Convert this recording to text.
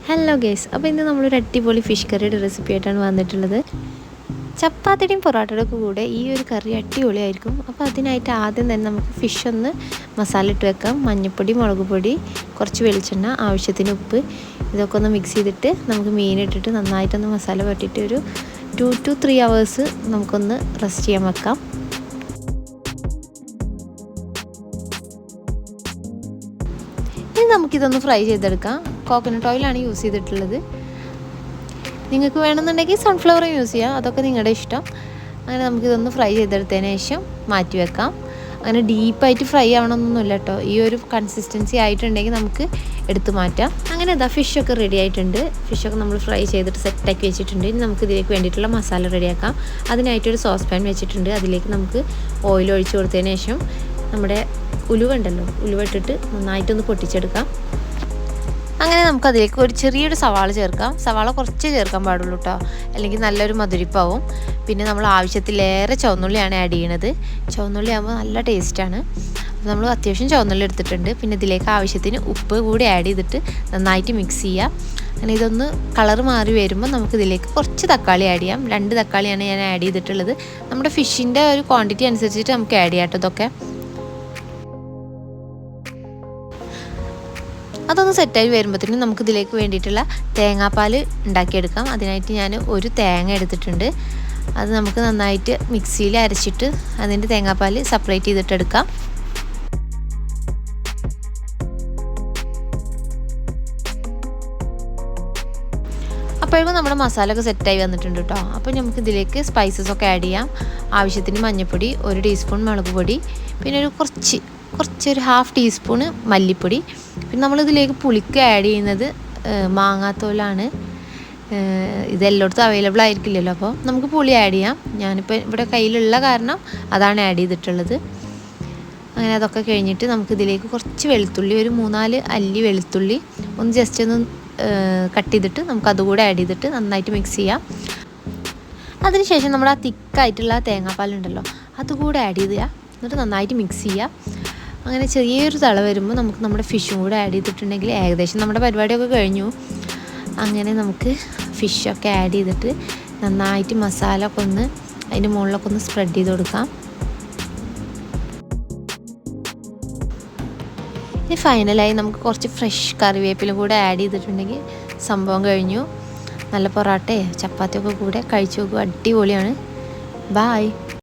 Hello guys, അപ്പോൾ ഇന്ന് നമ്മളൊരു അടിപൊളി ഫിഷ് കറിയുടെ റെസിപ്പി ആയിട്ടാണ് വന്നിട്ടുള്ളത്. ചപ്പാത്തിയുടെയും പൊറോട്ടയുടെ കൂടെ ഈ ഒരു കറി അടിപൊളിയായിരിക്കും. അപ്പോൾ അതിനായിട്ട് ആദ്യം തന്നെ നമുക്ക് ഫിഷ് ഒന്ന് മസാല ഇട്ട് വെക്കാം. മഞ്ഞൾപ്പൊടി, മുളക് പൊടി, കുറച്ച് വെളിച്ചെണ്ണ, ആവശ്യത്തിന് ഉപ്പ്, ഇതൊക്കെ ഒന്ന് മിക്സ് ചെയ്തിട്ട് നമുക്ക് മീനിട്ടിട്ട് നന്നായിട്ടൊന്ന് മസാല പറ്റിയിട്ട് ഒരു 2 to 3 hours നമുക്കൊന്ന് റെസ്റ്റ് ചെയ്യാൻ വെക്കാം. ഇനി നമുക്കിതൊന്ന് ഫ്രൈ ചെയ്തെടുക്കാം. കോക്കനട്ട് ഓയിലാണ് യൂസ് ചെയ്തിട്ടുള്ളത്. നിങ്ങൾക്ക് വേണമെന്നുണ്ടെങ്കിൽ സൺഫ്ലവർ യൂസ് ചെയ്യാം, അതൊക്കെ നിങ്ങളുടെ ഇഷ്ടം. അങ്ങനെ നമുക്കിതൊന്ന് ഫ്രൈ ചെയ്തെടുത്തതിന് ശേഷം മാറ്റി വെക്കാം. അങ്ങനെ ഡീപ്പായിട്ട് ഫ്രൈ ആവണമെന്നൊന്നുമില്ല കേട്ടോ. ഈ ഒരു കൺസിസ്റ്റൻസി ആയിട്ടുണ്ടെങ്കിൽ നമുക്ക് എടുത്ത് മാറ്റാം. അങ്ങനെ ഇതാ ഫിഷൊക്കെ റെഡി ആയിട്ടുണ്ട്. ഫിഷൊക്കെ നമ്മൾ ഫ്രൈ ചെയ്തിട്ട് സെറ്റാക്കി വെച്ചിട്ടുണ്ട്. ഇനി നമുക്ക് ഇതിലേക്ക് വേണ്ടിയിട്ടുള്ള മസാല റെഡിയാക്കാം. അതിനായിട്ടൊരു സോസ് പാൻ വെച്ചിട്ടുണ്ട്. അതിലേക്ക് നമുക്ക് ഓയിൽ ഒഴിച്ച് കൊടുത്തതിന് ശേഷം നമ്മുടെ ഉലുവ ഉണ്ടല്ലോ, ഉലുവ ഇട്ടിട്ട് നന്നായിട്ടൊന്ന് പൊട്ടിച്ചെടുക്കാം. അങ്ങനെ നമുക്കതിലേക്ക് ഒരു ചെറിയൊരു സവാള ചേർക്കാം. സവാള കുറച്ച് ചേർക്കാൻ പാടുള്ളൂ കേട്ടോ, അല്ലെങ്കിൽ നല്ലൊരു മധുരിപ്പാവും. പിന്നെ നമ്മൾ ആവശ്യത്തിലേറെ ചുവന്നുള്ളിയാണ് ആഡ് ചെയ്യണത്. ചുവന്നുള്ളി ആകുമ്പോൾ നല്ല ടേസ്റ്റാണ്. അപ്പോൾ നമ്മൾ അത്യാവശ്യം ചുവന്നുള്ളി എടുത്തിട്ടുണ്ട്. പിന്നെ ഇതിലേക്ക് ആവശ്യത്തിന് ഉപ്പ് കൂടി ആഡ് ചെയ്തിട്ട് നന്നായിട്ട് മിക്സ് ചെയ്യാം. അങ്ങനെ ഇതൊന്ന് കളർ മാറി വരുമ്പോൾ നമുക്കിതിലേക്ക് കുറച്ച് തക്കാളി ആഡ് ചെയ്യാം. 2 തക്കാളിയാണ് ഞാൻ ആഡ് ചെയ്തിട്ടുള്ളത്. നമ്മുടെ ഫിഷിൻ്റെ ഒരു ക്വാണ്ടിറ്റി അനുസരിച്ചിട്ട് നമുക്ക് ആഡ് ചെയ്യാം കേട്ടോ. ഇതൊക്കെ അതൊന്ന് സെറ്റായി വരുമ്പോഴത്തേനും നമുക്കിതിലേക്ക് വേണ്ടിയിട്ടുള്ള തേങ്ങാപ്പാൽ ഉണ്ടാക്കിയെടുക്കാം. അതിനായിട്ട് ഞാൻ ഒരു തേങ്ങ എടുത്തിട്ടുണ്ട്. അത് നമുക്ക് നന്നായിട്ട് മിക്സിയിൽ അരച്ചിട്ട് അതിൻ്റെ തേങ്ങാപ്പാൽ സെപ്പറേറ്റ് ചെയ്തിട്ടെടുക്കാം. അപ്പോഴേക്കും നമ്മുടെ മസാലയൊക്കെ സെറ്റായി വന്നിട്ടുണ്ട് കേട്ടോ. അപ്പോൾ നമുക്കിതിലേക്ക് സ്പൈസസ് ഒക്കെ ആഡ് ചെയ്യാം. ആവശ്യത്തിന് മഞ്ഞൾപ്പൊടി, 1 ടീസ്പൂൺ മുളക് പൊടി, പിന്നെ ഒരു കുറച്ചൊരു 1/2 ടീസ്പൂണ് മല്ലിപ്പൊടി. പിന്നെ നമ്മളിതിലേക്ക് പുളിക്ക് ആഡ് ചെയ്യുന്നത് മാങ്ങാത്തോലാണ്. ഇതെല്ലായിടത്തും അവൈലബിൾ ആയിരിക്കില്ലല്ലോ, അപ്പോൾ നമുക്ക് പുളി ആഡ് ചെയ്യാം. ഞാനിപ്പോൾ ഇവിടെ കയ്യിലുള്ള കാരണം അതാണ് ആഡ് ചെയ്തിട്ടുള്ളത്. അങ്ങനെ അതൊക്കെ കഴിഞ്ഞിട്ട് നമുക്കിതിലേക്ക് കുറച്ച് വെളുത്തുള്ളി, ഒരു 3-4 അല്ലി വെളുത്തുള്ളി ഒന്ന് ജസ്റ്റ് ഒന്ന് കട്ട് ചെയ്തിട്ട് നമുക്കതുകൂടെ ആഡ് ചെയ്തിട്ട് നന്നായിട്ട് മിക്സ് ചെയ്യാം. അതിനുശേഷം നമ്മുടെ ആ തിക്കായിട്ടുള്ള തേങ്ങാപ്പാലുണ്ടല്ലോ അതുകൂടെ ആഡ് ചെയ്യുക. എന്നിട്ട് നന്നായിട്ട് മിക്സ് ചെയ്യുക. അങ്ങനെ ചെറിയൊരു തള വരുമ്പോൾ നമുക്ക് നമ്മുടെ ഫിഷും കൂടെ ആഡ് ചെയ്തിട്ടുണ്ടെങ്കിൽ ഏകദേശം നമ്മുടെ പരിപാടിയൊക്കെ കഴിഞ്ഞു. അങ്ങനെ നമുക്ക് ഫിഷൊക്കെ ആഡ് ചെയ്തിട്ട് നന്നായിട്ട് മസാല ഒക്കെ ഒന്ന് അതിൻ്റെ മുകളിലൊക്കെ ഒന്ന് സ്പ്രെഡ് ചെയ്ത് കൊടുക്കാം. ഇനി ഫൈനലായി നമുക്ക് കുറച്ച് ഫ്രഷ് കറിവേപ്പിലും കൂടെ ആഡ് ചെയ്തിട്ടുണ്ടെങ്കിൽ സംഭവം കഴിഞ്ഞു. നല്ല പൊറോട്ടയോ ചപ്പാത്തിയൊക്കെ കൂടെ കഴിച്ചു നോക്കുക, അടിപൊളിയാണ്. ബായ്.